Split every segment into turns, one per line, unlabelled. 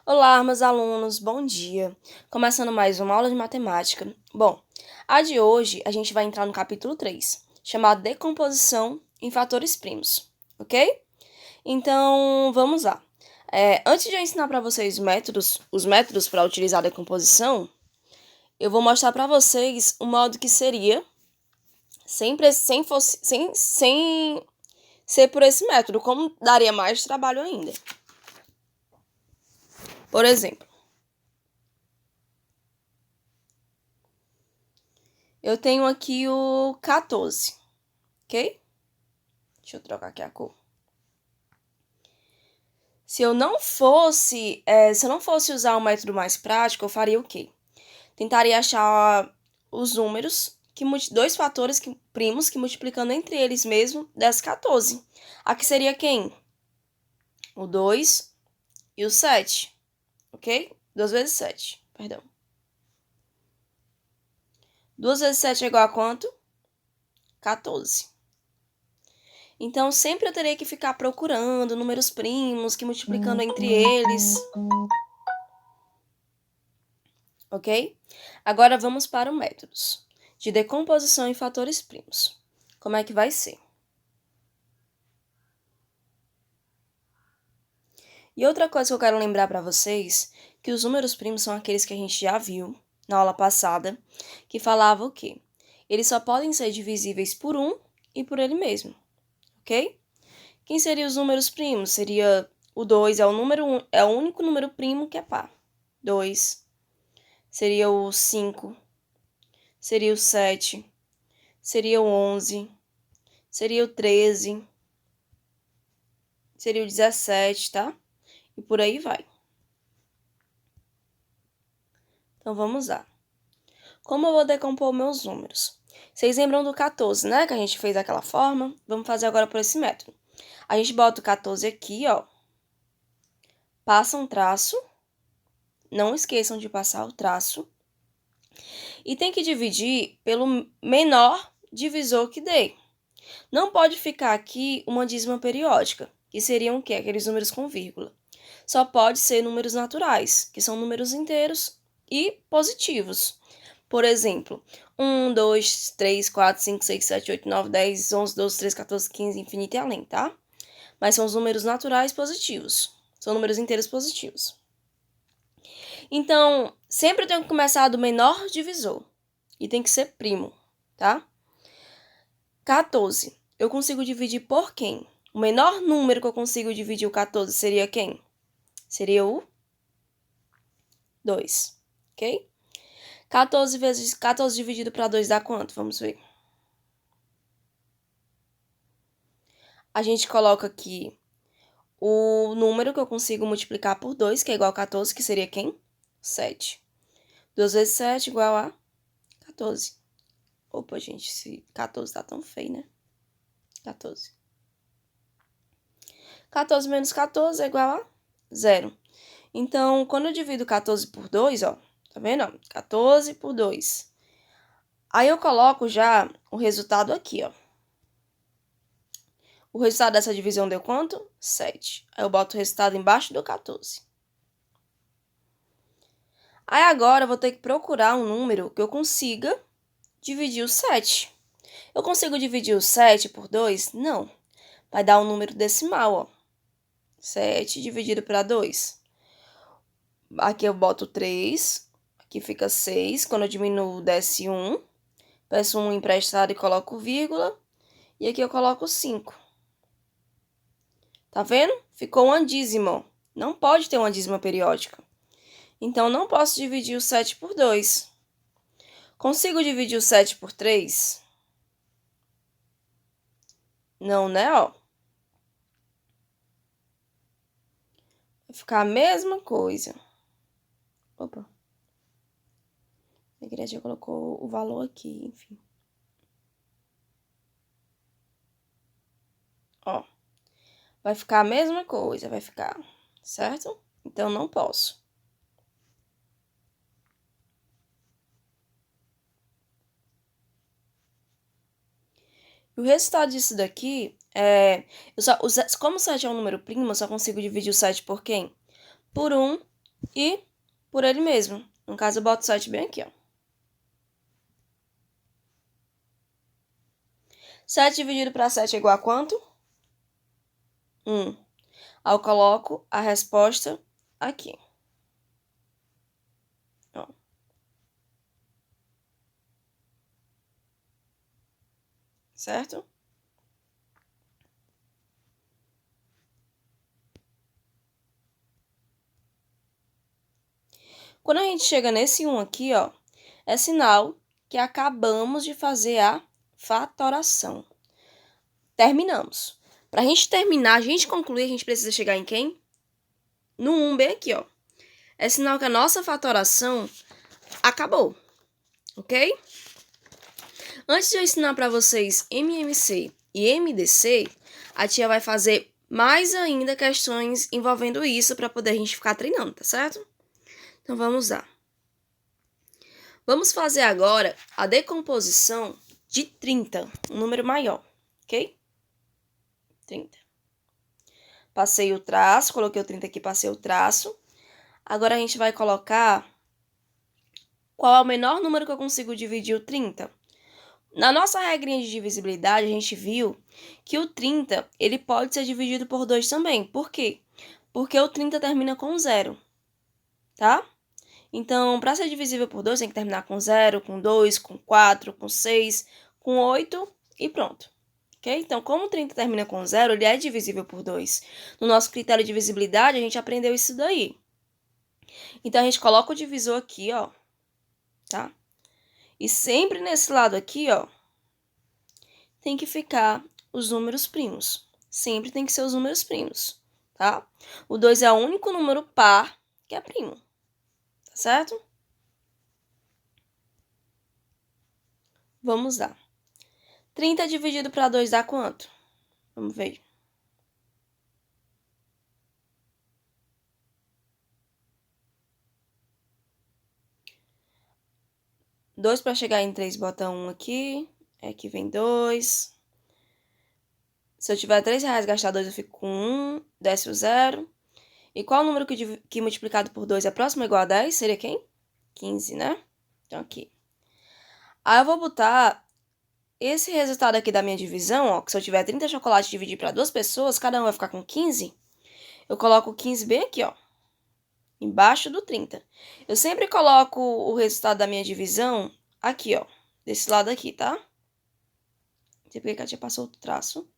Olá, meus alunos, bom dia. Começando mais uma aula de matemática. Bom, a de hoje a gente vai entrar no capítulo 3, chamado Decomposição em Fatores Primos, ok? Então, vamos lá. Antes de eu ensinar para vocês os métodos para utilizar a decomposição, eu vou mostrar para vocês o modo que seria sem ser por esse método, como daria mais trabalho ainda. Por exemplo, eu tenho aqui o 14, ok? Deixa eu trocar aqui a cor. Se eu não fosse usar um método mais prático, eu faria o quê? Tentaria achar os números, dois fatores primos que multiplicando entre eles mesmo desse 14. Aqui seria quem? O 2 e o 7, ok? 2 vezes 7, perdão. 2 vezes 7 é igual a quanto? 14. Então, sempre eu teria que ficar procurando números primos, que multiplicando entre eles. Ok? Agora vamos para o métodos de decomposição em fatores primos. Como é que vai ser? E outra coisa que eu quero lembrar para vocês, que os números primos são aqueles que a gente já viu na aula passada, que falava o quê? Eles só podem ser divisíveis por 1 e por ele mesmo, ok? Quem seriam os números primos? Seria o 2, é o único número primo que é par. 2. Seria o 5. Seria o 7. Seria o 11. Seria o 13. Seria o 17, tá? E por aí vai. Então, vamos lá. Como eu vou decompor meus números? Vocês lembram do 14, né? Que a gente fez daquela forma? Vamos fazer agora por esse método. A gente bota o 14 aqui, ó. Passa um traço. Não esqueçam de passar o traço. E tem que dividir pelo menor divisor que dê. Não pode ficar aqui uma dízima periódica, que seriam o quê? Aqueles números com vírgula. Só pode ser números naturais, que são números inteiros e positivos. Por exemplo, 1, 2, 3, 4, 5, 6, 7, 8, 9, 10, 11, 12, 13, 14, 15, infinito e além, tá? Mas são os números naturais positivos. São números inteiros positivos. Então, sempre eu tenho que começar do menor divisor. E tem que ser primo, tá? 14. Eu consigo dividir por quem? O menor número que eu consigo dividir o 14 seria quem? Seria o 2, ok? 14 dividido para 2 dá quanto? Vamos ver. A gente coloca aqui o número que eu consigo multiplicar por 2, que é igual a 14, que seria quem? 7. 2 vezes 7 igual a 14. Opa, gente, esse 14 tá tão feio, né? 14. 14 menos 14 é igual a 0. Então, quando eu divido 14 por 2, ó, tá vendo? 14 por 2. Aí eu coloco já o resultado aqui, ó. O resultado dessa divisão deu quanto? 7. Aí eu boto o resultado embaixo do 14. Aí agora eu vou ter que procurar um número que eu consiga dividir o 7. Eu consigo dividir o 7 por 2? Não. Vai dar um número decimal, ó. 7 dividido para 2. Aqui eu boto 3. Aqui fica 6. Quando eu diminuo, desce 1. Peço 1 emprestado e coloco vírgula. E aqui eu coloco 5. Tá vendo? Ficou uma dízima. Não pode ter uma dízima periódica. Então, não posso dividir o 7 por 2. Consigo dividir o 7 por 3? Não, né? Ó. Vai ficar a mesma coisa. Opa. A igreja colocou o valor aqui, enfim. Ó. Vai ficar a mesma coisa, vai ficar, certo? Então, não posso. E o resultado disso daqui como o 7 é um número primo, eu só consigo dividir o 7 por quem? Por 1 e por ele mesmo. No caso, eu boto 7 bem aqui, ó. 7 dividido para 7 é igual a quanto? 1. Aí eu coloco a resposta aqui. Ó. Certo? Quando a gente chega nesse 1 aqui, ó, é sinal que acabamos de fazer a fatoração. Terminamos. Para a gente terminar, a gente concluir, a gente precisa chegar em quem? No 1 bem aqui, ó. É sinal que a nossa fatoração acabou, ok? Antes de eu ensinar para vocês MMC e MDC, a tia vai fazer mais ainda questões envolvendo isso para poder a gente ficar treinando, tá certo? Então vamos lá. Vamos fazer agora a decomposição de 30, um número maior, ok? 30. Passei o traço, coloquei o 30 aqui, passei o traço. Agora a gente vai colocar qual é o menor número que eu consigo dividir o 30. Na nossa regrinha de divisibilidade, a gente viu que o 30 ele pode ser dividido por 2 também. Por quê? Porque o 30 termina com 0, tá? Então, para ser divisível por 2, tem que terminar com 0, com 2, com 4, com 6, com 8 e pronto. Ok? Então, como o 30 termina com 0, ele é divisível por 2. No nosso critério de divisibilidade, a gente aprendeu isso daí. Então, a gente coloca o divisor aqui, ó. Tá? E sempre nesse lado aqui, ó, tem que ficar os números primos. Sempre tem que ser os números primos, tá? O 2 é o único número par que é primo, tá certo? Vamos lá. 30 dividido para 2 dá quanto? Vamos ver. Dois para chegar em 3, bota 1 aqui. Aqui vem 2. Se eu tiver R$3 gastar 2, eu fico com 1. Desce o 0. E qual o número que multiplicado por 2 é próximo ou igual a 10? Seria quem? 15, né? Então, aqui. Aí eu vou botar esse resultado aqui da minha divisão, ó, que se eu tiver 30 chocolates e dividir para 2 pessoas, cada um vai ficar com 15. Eu coloco o 15 bem aqui, ó, embaixo do 30. Eu sempre coloco o resultado da minha divisão aqui, ó, desse lado aqui, tá? Não sei porque que a tia passou o traço,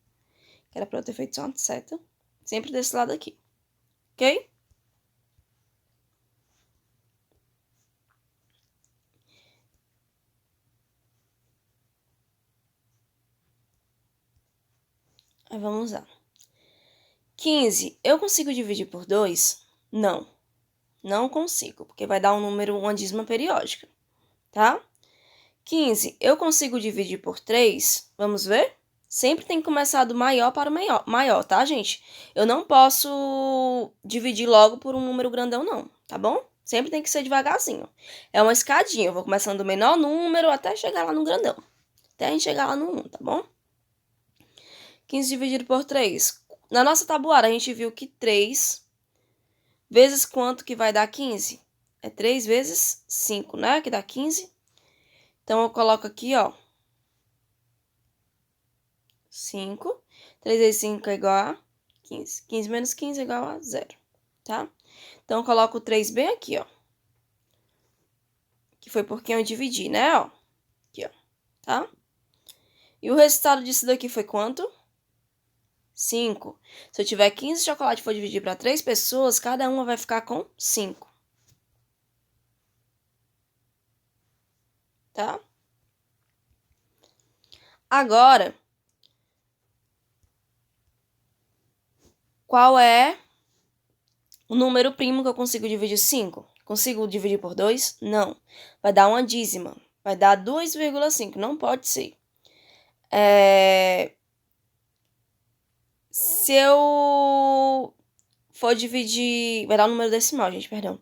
que era para eu ter feito só uma seta. Sempre desse lado aqui, ok? Aí vamos lá. 15, eu consigo dividir por 2? Não. Não consigo, porque vai dar um número, uma dízima periódica, tá? 15, eu consigo dividir por 3? Vamos ver? Sempre tem que começar do maior para o maior, tá, gente? Eu não posso dividir logo por um número grandão, não, tá bom? Sempre tem que ser devagarzinho. É uma escadinha, eu vou começando do menor número até chegar lá no grandão. Até a gente chegar lá no 1, tá bom? 15 dividido por 3. Na nossa tabuada, a gente viu que 3 vezes quanto que vai dar 15? É 3 vezes 5, né? Que dá 15. Então, eu coloco aqui, ó. 5. 3 vezes 5 é igual a 15. 15 menos 15 é igual a 0, tá? Então, eu coloco o 3 bem aqui, ó. Que foi porque eu dividi, né, ó. Aqui, ó, tá? E o resultado disso daqui foi quanto? 5. Se eu tiver 15 chocolates e for dividir para 3 pessoas, cada uma vai ficar com 5. Tá? Agora, qual é o número primo que eu consigo dividir 5? Consigo dividir por 2? Não. Vai dar uma dízima. Vai dar 2,5. Não pode ser. Se eu for dividir... Vai dar um número decimal, gente, perdão.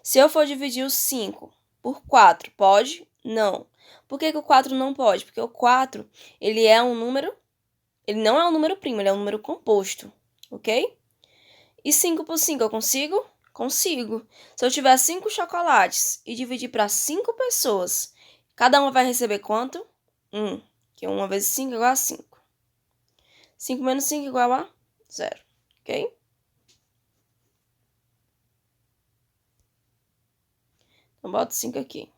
Se eu for dividir o 5 por 4, pode? Não. Por que o 4 não pode? Porque o 4, ele é um número... Ele não é um número primo, ele é um número composto, ok? E 5 por 5 eu consigo? Consigo. Se eu tiver 5 chocolates e dividir para 5 pessoas, cada uma vai receber quanto? 1. Que 1 vezes 5 é igual a 5. 5 menos 5 é igual a 0. Ok? Então, boto 5 aqui.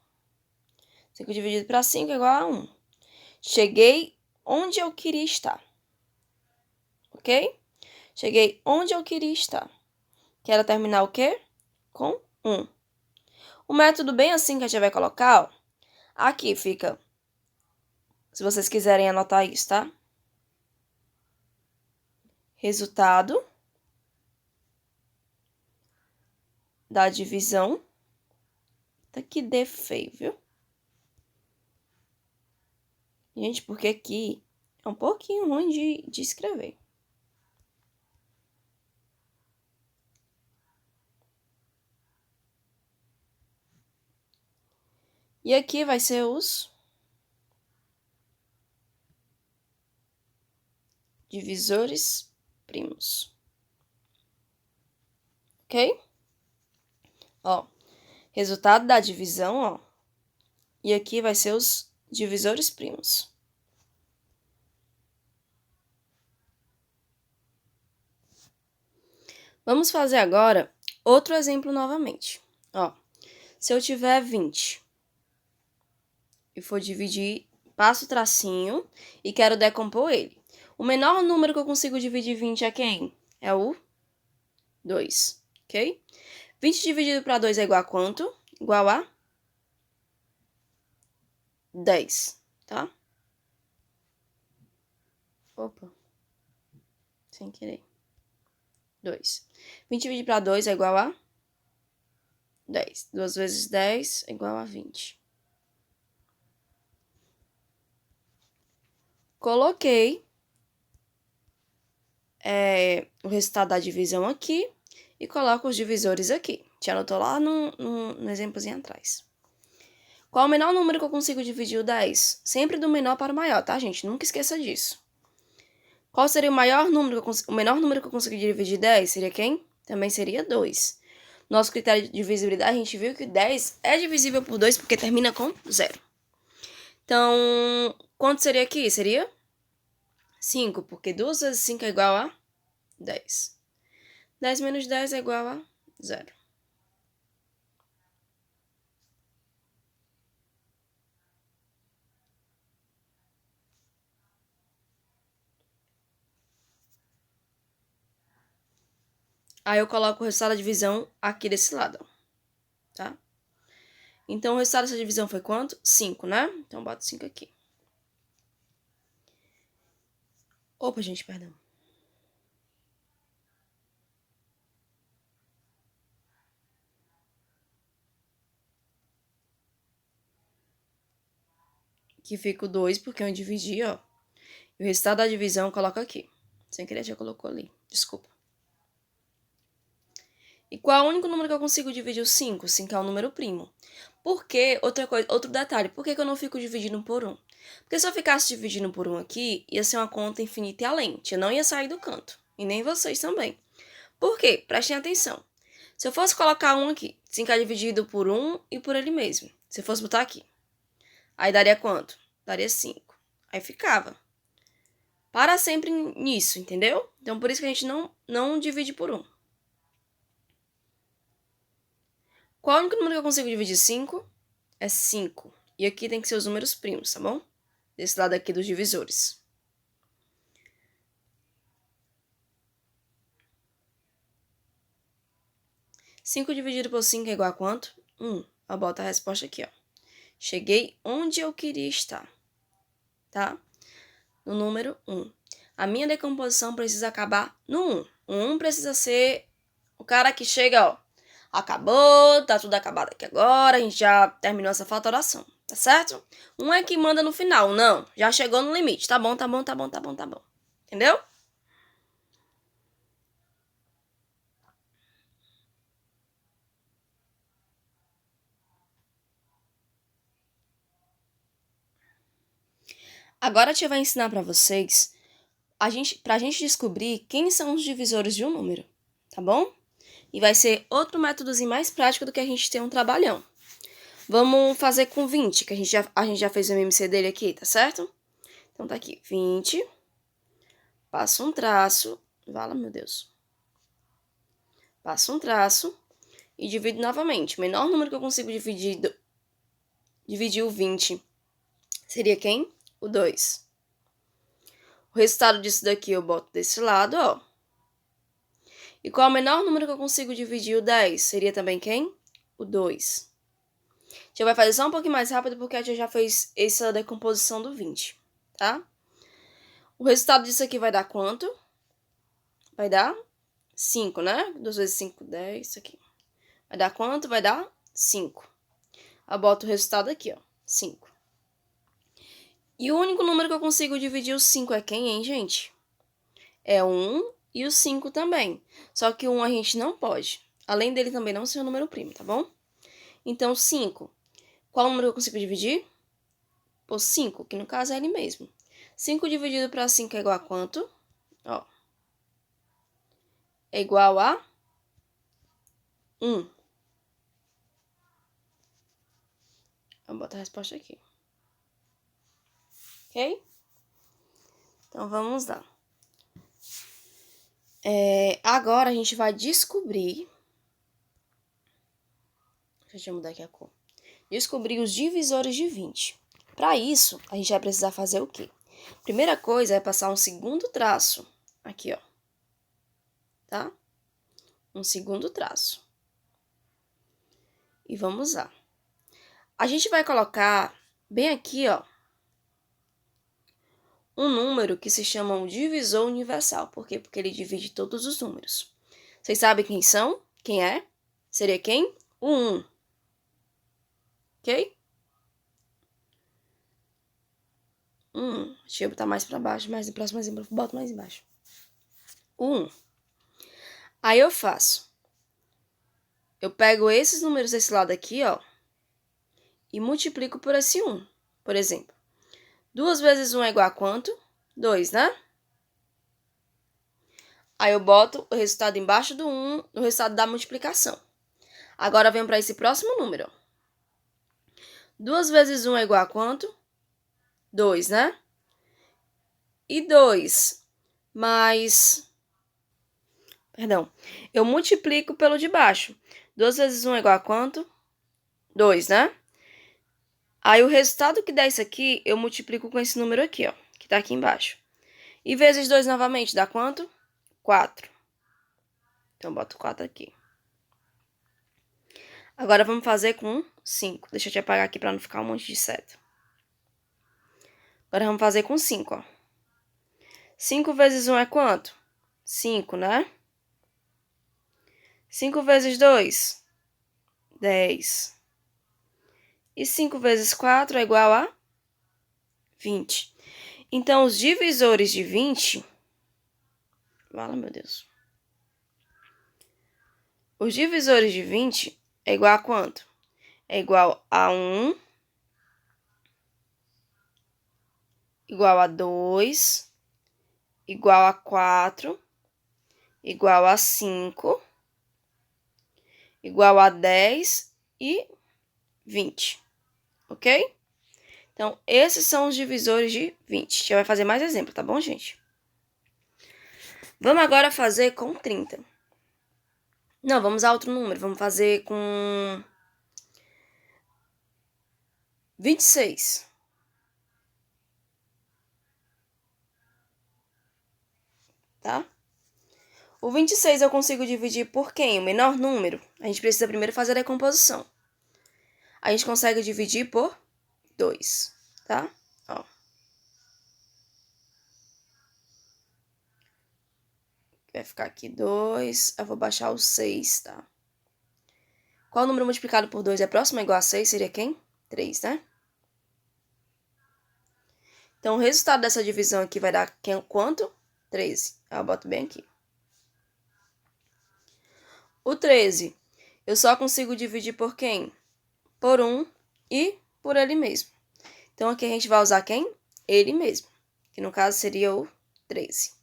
5 dividido para 5 é igual a 1. Cheguei onde eu queria estar. Ok? Cheguei onde eu queria estar. Quero terminar o quê? Com 1. O método bem assim que a gente vai colocar, ó, aqui fica, se vocês quiserem anotar isso, tá? Resultado da divisão. Tá que dê feio, viu? Gente, porque aqui é um pouquinho ruim de escrever. E aqui vai ser os divisores primos. Ok? Ó, resultado da divisão, ó. E aqui vai ser os divisores primos. Vamos fazer agora outro exemplo novamente. Ó, se eu tiver 20 e for dividir, passo o tracinho e quero decompor ele. O menor número que eu consigo dividir 20 é quem? É o 2, ok? 20 dividido para 2 é igual a quanto? Igual a 10, tá? Opa, sem querer. 2. 20 dividido para 2 é igual a 10. 2 vezes 10 é igual a 20. Coloquei o resultado da divisão aqui e coloco os divisores aqui. Te anotou lá no exemplozinho atrás. Qual o menor número que eu consigo dividir o 10? Sempre do menor para o maior, tá, gente? Nunca esqueça disso. Qual seria o menor número que eu consigo dividir 10? Seria quem? Também seria 2. Nosso critério de divisibilidade, a gente viu que 10 é divisível por 2 porque termina com 0. Então, quanto seria aqui? Seria 5, porque 2 vezes 5 é igual a 10. 10 menos 10 é igual a 0. Aí eu coloco o resultado da divisão aqui desse lado, tá? Então, o resultado dessa divisão foi quanto? 5, né? Então, boto 5 aqui. Opa, gente, perdão. Aqui fica o 2, porque eu dividi, ó. E o resultado da divisão eu coloco aqui. Sem querer, já colocou ali. Desculpa. E qual é o único número que eu consigo dividir o 5? 5 é um número primo. Por quê? Outro detalhe. Por que eu não fico dividindo por 1? Porque se eu ficasse dividindo por 1 aqui, ia ser uma conta infinita e além. Eu não ia sair do canto. E nem vocês também. Por quê? Prestem atenção. Se eu fosse colocar 1 aqui, 5 é dividido por 1 e por ele mesmo. Se eu fosse botar aqui. Aí daria quanto? Daria 5. Aí ficava. Para sempre nisso, entendeu? Então, por isso que a gente não divide por 1. Qual é o único número que eu consigo dividir 5? É 5. E aqui tem que ser os números primos, tá bom? Desse lado aqui dos divisores. Cinco dividido por 5 é igual a quanto? 1. Eu boto a resposta aqui, ó. Cheguei onde eu queria estar, tá? No número 1. A minha decomposição precisa acabar no 1. O 1 precisa ser o cara que chega, ó. Acabou, tá tudo acabado aqui agora, a gente já terminou essa fatoração, tá certo? 1 é que manda no final, não, já chegou no limite, tá bom, tá bom, tá bom, tá bom, tá bom. Entendeu? Agora a tia vai ensinar pra vocês pra gente descobrir quem são os divisores de um número, tá bom? E vai ser outro métodozinho mais prático do que a gente ter um trabalhão. Vamos fazer com 20, que a gente já fez o MMC dele aqui, tá certo? Então tá aqui, 20. Passo um traço. Vala, meu Deus. Passo um traço e divido novamente. O menor número que eu consigo dividir o 20 seria quem? O 2. O resultado disso daqui eu boto desse lado, ó. E qual é o menor número que eu consigo dividir o 10? Seria também quem? O 2. A gente vai fazer só um pouquinho mais rápido porque a gente já fez essa decomposição do 20, tá? O resultado disso aqui vai dar quanto? Vai dar 5, né? 2 vezes 5, 10, isso aqui. Vai dar quanto? Vai dar 5. Eu boto o resultado aqui, ó, 5. E o único número que eu consigo dividir o 5 é quem, hein, gente? É o 1 e o 5 também. Só que o 1 a gente não pode. Além dele também não ser um número primo, tá bom? Então, 5. Qual número eu consigo dividir? Por 5, que no caso é ele mesmo. 5 dividido para 5 é igual a quanto? Ó. É igual a 1. Vou botar a resposta aqui. Ok? Então, vamos lá. Agora, a gente vai descobrir... Deixa eu mudar aqui a cor. Descobrir os divisores de 20. Para isso, a gente vai precisar fazer o quê? Primeira coisa é passar um segundo traço. Aqui, ó. Tá? Um segundo traço. E vamos lá. A gente vai colocar bem aqui, ó, um número que se chama um divisor universal. Por quê? Porque ele divide todos os números. Vocês sabem quem são? Quem é? Seria quem? O 1. Ok? 1. Deixa eu botar mais para baixo, mais no próximo exemplo eu boto mais embaixo. 1. Aí eu faço. Eu pego esses números desse lado aqui, ó, e multiplico por esse 1. Por exemplo, 2 vezes 1 é igual a quanto? 2, né? Aí eu boto o resultado embaixo do 1, o resultado da multiplicação. Agora, venho para esse próximo número. 2 vezes 1 é igual a quanto? 2, né? E 2 mais... Perdão. Eu multiplico pelo de baixo. 2 vezes 1 é igual a quanto? 2, né? Aí, o resultado que dá isso aqui, eu multiplico com esse número aqui, ó, que tá aqui embaixo. E vezes 2 novamente, dá quanto? 4. Então, eu boto 4 aqui. Agora, vamos fazer com 5. Deixa eu te apagar aqui para não ficar um monte de seta. Agora, vamos fazer com 5, ó. 5 vezes 1 é quanto? 5, né? 5 vezes 2? 10. E 5 vezes 4 é igual a 20. Então, os divisores de 20... Fala, meu Deus. Os divisores de 20 é igual a quanto? É igual a 1, igual a 2, igual a 4, igual a 5, igual a 10 e 20, ok? Então, esses são os divisores de 20. A gente vai fazer mais exemplo, tá bom, gente? Vamos agora fazer com 30. Não, vamos a outro número. Vamos fazer com 26. Tá? O 26 eu consigo dividir por quem? O menor número? A gente precisa primeiro fazer a decomposição. A gente consegue dividir por 2, tá? Ó. Vai ficar aqui 2. Eu vou baixar o 6, tá? Qual número multiplicado por 2 é próximo ou igual a 6? Seria quem? 3, né? Então, o resultado dessa divisão aqui vai dar quanto? 13. Eu boto bem aqui. O 13, eu só consigo dividir por quem? Por 1 e por ele mesmo. Então, aqui a gente vai usar quem? Ele mesmo, que no caso seria o 13.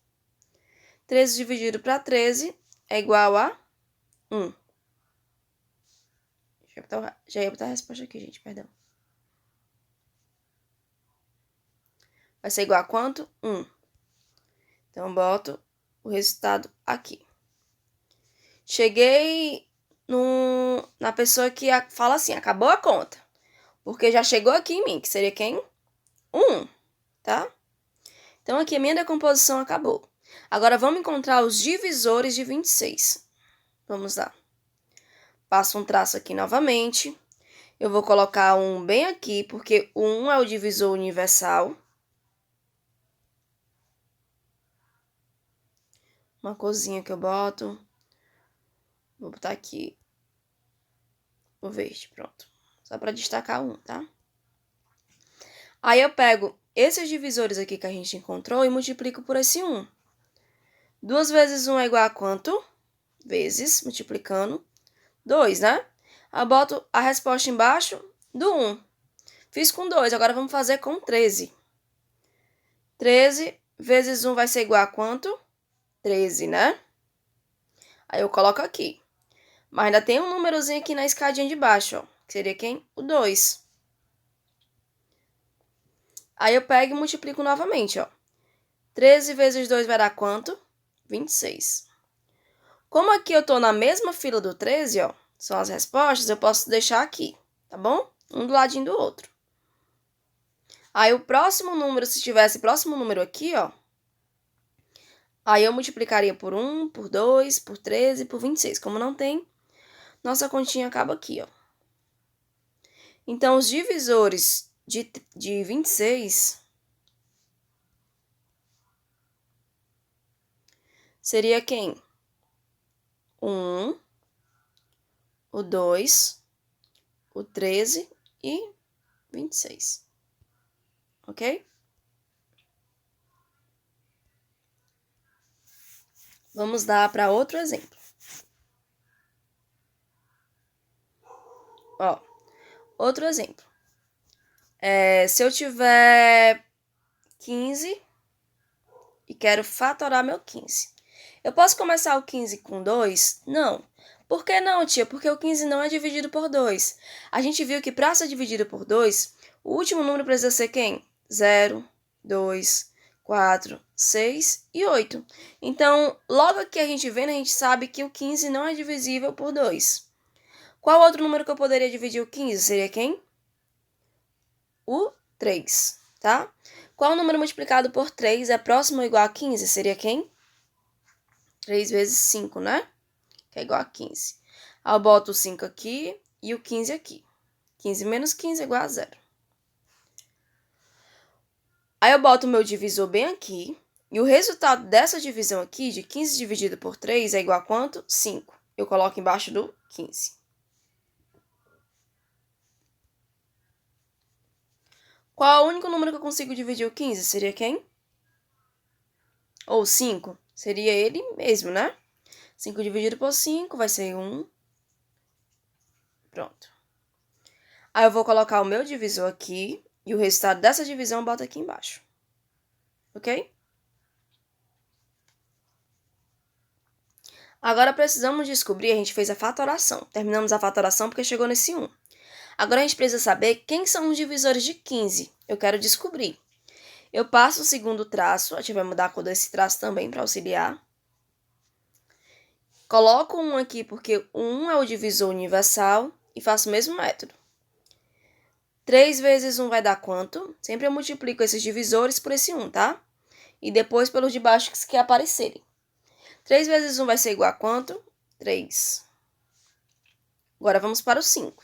13 dividido para 13 é igual a 1. Já ia botar a resposta aqui, gente, perdão. Vai ser igual a quanto? 1. Então, eu boto o resultado aqui. Cheguei na pessoa que fala assim, acabou a conta. Porque já chegou aqui em mim, que seria quem? 1, tá? Então, aqui a minha decomposição acabou. Agora, vamos encontrar os divisores de 26. Vamos lá. Passo um traço aqui novamente. Eu vou colocar um bem aqui, porque o 1 é o divisor universal. Uma corzinha que eu boto. Vou botar aqui o verde, pronto. Só para destacar 1, tá? Aí eu pego esses divisores aqui que a gente encontrou e multiplico por esse 1. 2 vezes 1 é igual a quanto? Vezes, multiplicando, 2, né? Eu boto a resposta embaixo do 1. Fiz com 2, agora vamos fazer com 13. 13 vezes 1 vai ser igual a quanto? 13, né? Aí eu coloco aqui. Mas ainda tem um númerozinho aqui na escadinha de baixo, ó. Que seria quem? O 2. Aí eu pego e multiplico novamente, ó. 13 vezes 2 vai dar quanto? 26. Como aqui eu tô na mesma fila do 13, ó, são as respostas, eu posso deixar aqui, tá bom? Um do ladinho do outro. Aí o próximo número, se tivesse próximo número aqui, ó, aí eu multiplicaria por 1, por 2, por 13, por 26. Como não tem, nossa continha acaba aqui, ó. Então, os divisores de 26 seria quem? 1, o 2, o 13 e 26. Ok? Vamos dar para outro exemplo. Ó, outro exemplo. Se eu tiver 15 e quero fatorar meu 15. Eu posso começar o 15 com 2? Não. Por que não, tia? Porque o 15 não é dividido por 2. A gente viu que para ser dividido por 2, o último número precisa ser quem? 0, 2, 4, 6 e 8. Então, logo aqui a gente vendo, a gente sabe que o 15 não é divisível por 2. Qual outro número que eu poderia dividir o 15? Seria quem? O 3, tá? Qual número multiplicado por 3 é próximo ou igual a 15? Seria quem? 3 vezes 5, né? Que é igual a 15. Aí eu boto o 5 aqui e o 15 aqui. 15 menos 15 é igual a 0. Aí eu boto o meu divisor bem aqui. E o resultado dessa divisão aqui, de 15 dividido por 3, é igual a quanto? 5. Eu coloco embaixo do 15. Qual é o único número que eu consigo dividir o 15? Seria quem? Ou 5? Seria ele mesmo, né? 5 dividido por 5 vai ser 1. Pronto. Aí eu vou colocar o meu divisor aqui e o resultado dessa divisão eu boto aqui embaixo. Ok? Agora precisamos descobrir, a gente fez a fatoração. Terminamos a fatoração porque chegou nesse 1. Agora a gente precisa saber quem são os divisores de 15. Eu quero descobrir. Eu passo o segundo traço, a gente vai mudar a cor desse traço também para auxiliar. Coloco 1 aqui porque o 1 é o divisor universal e faço o mesmo método. 3 vezes 1 vai dar quanto? Sempre eu multiplico esses divisores por esse 1, tá? E depois pelos de baixo que aparecerem. 3 vezes 1 vai ser igual a quanto? 3. Agora vamos para o 5.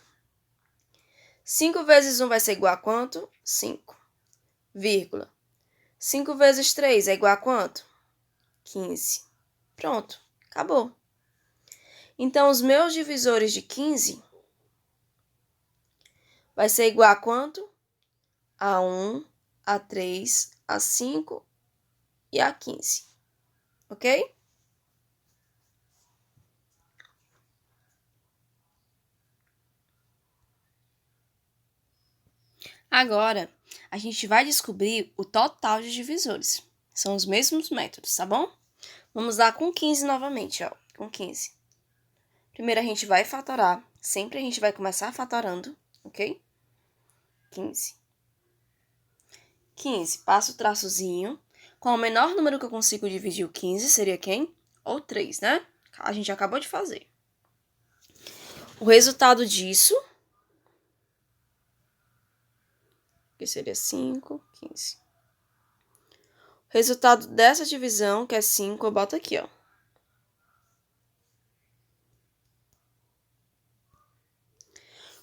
5 vezes 1 vai ser igual a quanto? 5. Vírgula. 5 vezes 3 é igual a quanto? 15. Pronto, acabou. Então, os meus divisores de 15 vai ser igual a quanto? A 1, a 3, a 5 e a 15. Ok? Agora, a gente vai descobrir o total de divisores. São os mesmos métodos, tá bom? Vamos lá com 15 novamente, ó. Com 15. Primeiro a gente vai fatorar. Sempre a gente vai começar fatorando, ok? 15. 15, passo o traçozinho. Qual o menor número que eu consigo dividir o 15? Seria quem? O 3, né? A gente acabou de fazer. O resultado disso, que seria 5, 15. O resultado dessa divisão, que é 5, eu boto aqui, ó.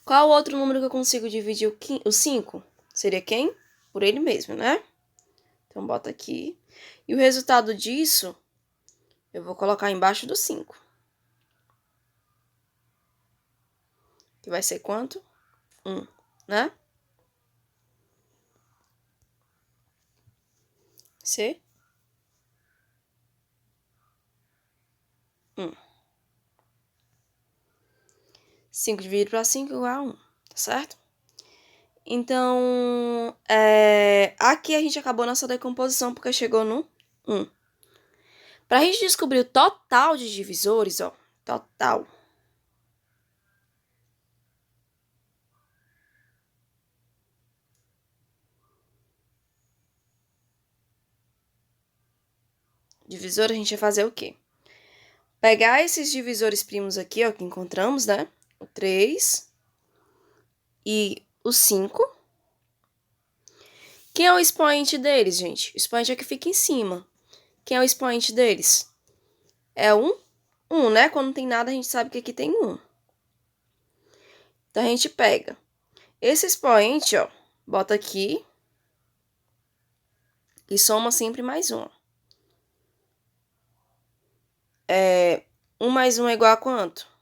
Qual o outro número que eu consigo dividir o 5? Seria quem? Por ele mesmo, né? Então, bota aqui. E o resultado disso, eu vou colocar embaixo do 5. Que vai ser quanto? 1, né? C. 1. 5 dividido para 5 igual a 1, tá certo? Então, aqui a gente acabou nossa decomposição porque chegou no 1. Para a gente descobrir o total de divisores, ó, total. Divisor, a gente vai fazer o quê? Pegar esses divisores primos aqui, ó, que encontramos, né? O 3 e o 5. Quem é o expoente deles, gente? O expoente é o que fica em cima. Quem é o expoente deles? É um 1, né? Quando não tem nada, a gente sabe que aqui tem 1. Então, a gente pega esse expoente, ó, bota aqui e soma sempre mais 1. 1 mais 1 é igual a quanto?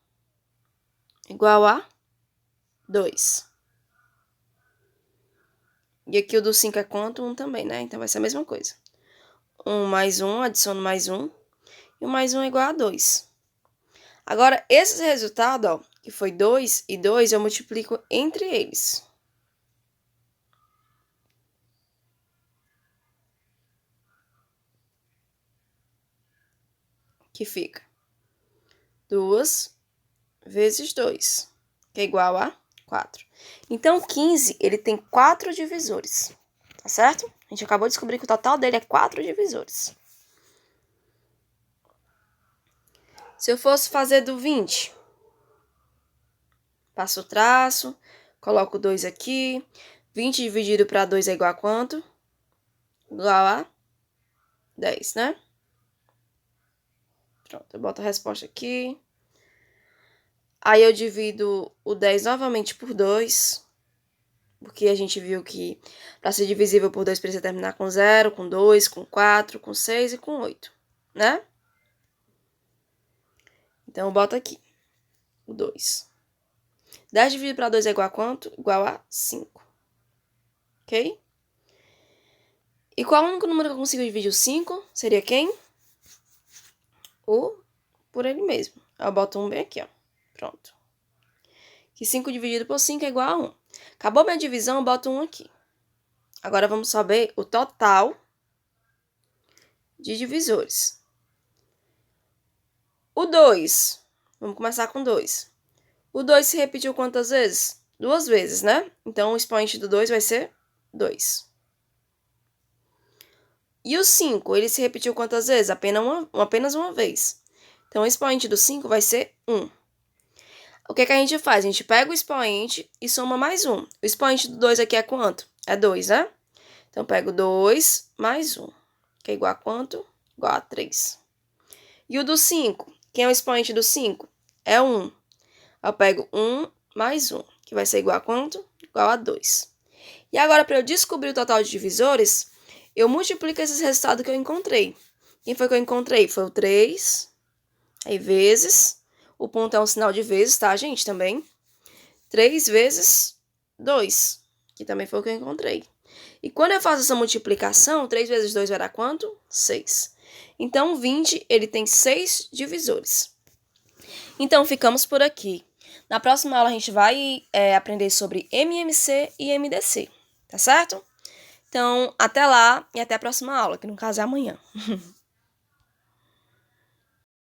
Igual a 2. E aqui o do 5 é quanto? 1 também, né? Então vai ser a mesma coisa. 1 mais 1, adiciono mais 1. E o mais 1 é igual a 2. Agora, esse resultado, ó, que foi 2 e 2, eu multiplico entre eles. Que fica 2 vezes 2, que é igual a 4. Então, 15, ele tem 4 divisores, tá certo? A gente acabou de descobrir que o total dele é 4 divisores. Se eu fosse fazer do 20, passo o traço, coloco 2 aqui. 20 dividido para 2 é igual a quanto? Igual a 10, né? Pronto, eu boto a resposta aqui. Aí eu divido o 10 novamente por 2, porque a gente viu que para ser divisível por 2 precisa terminar com 0, com 2, com 4, com 6 e com 8, né? Então, eu boto aqui o 2. 10 dividido para 2 é igual a quanto? Igual a 5. Ok? E qual é o único número que eu consigo dividir o 5? Seria quem? O por ele mesmo. Eu boto 1 bem aqui, ó. Pronto. Que 5 dividido por 5 é igual a 1. Acabou minha divisão, eu boto 1 aqui. Agora, vamos saber o total de divisores. O 2. Vamos começar com 2. O 2 se repetiu quantas vezes? 2 vezes, né? Então, o expoente do 2 vai ser 2. E o 5, ele se repetiu quantas vezes? Apenas uma vez. Então, o expoente do 5 vai ser 1. O que a gente faz? A gente pega o expoente e soma mais 1. O expoente do 2 aqui é quanto? É 2, né? Então, pego 2 mais 1, que é igual a quanto? Igual a 3. E o do 5? Quem é o expoente do 5? É 1. Eu pego 1 mais 1, que vai ser igual a quanto? Igual a 2. E agora, para eu descobrir o total de divisores, eu multiplico esses resultados que eu encontrei. Quem foi que eu encontrei? Foi o 3, aí vezes, o ponto é um sinal de vezes, tá, gente, também. 3 vezes 2, que também foi o que eu encontrei. E quando eu faço essa multiplicação, 3 vezes 2 vai dar quanto? 6. Então, 20, ele tem 6 divisores. Então, ficamos por aqui. Na próxima aula, a gente vai aprender sobre MMC e MDC, tá certo? Então, até lá e até a próxima aula, que no caso é amanhã.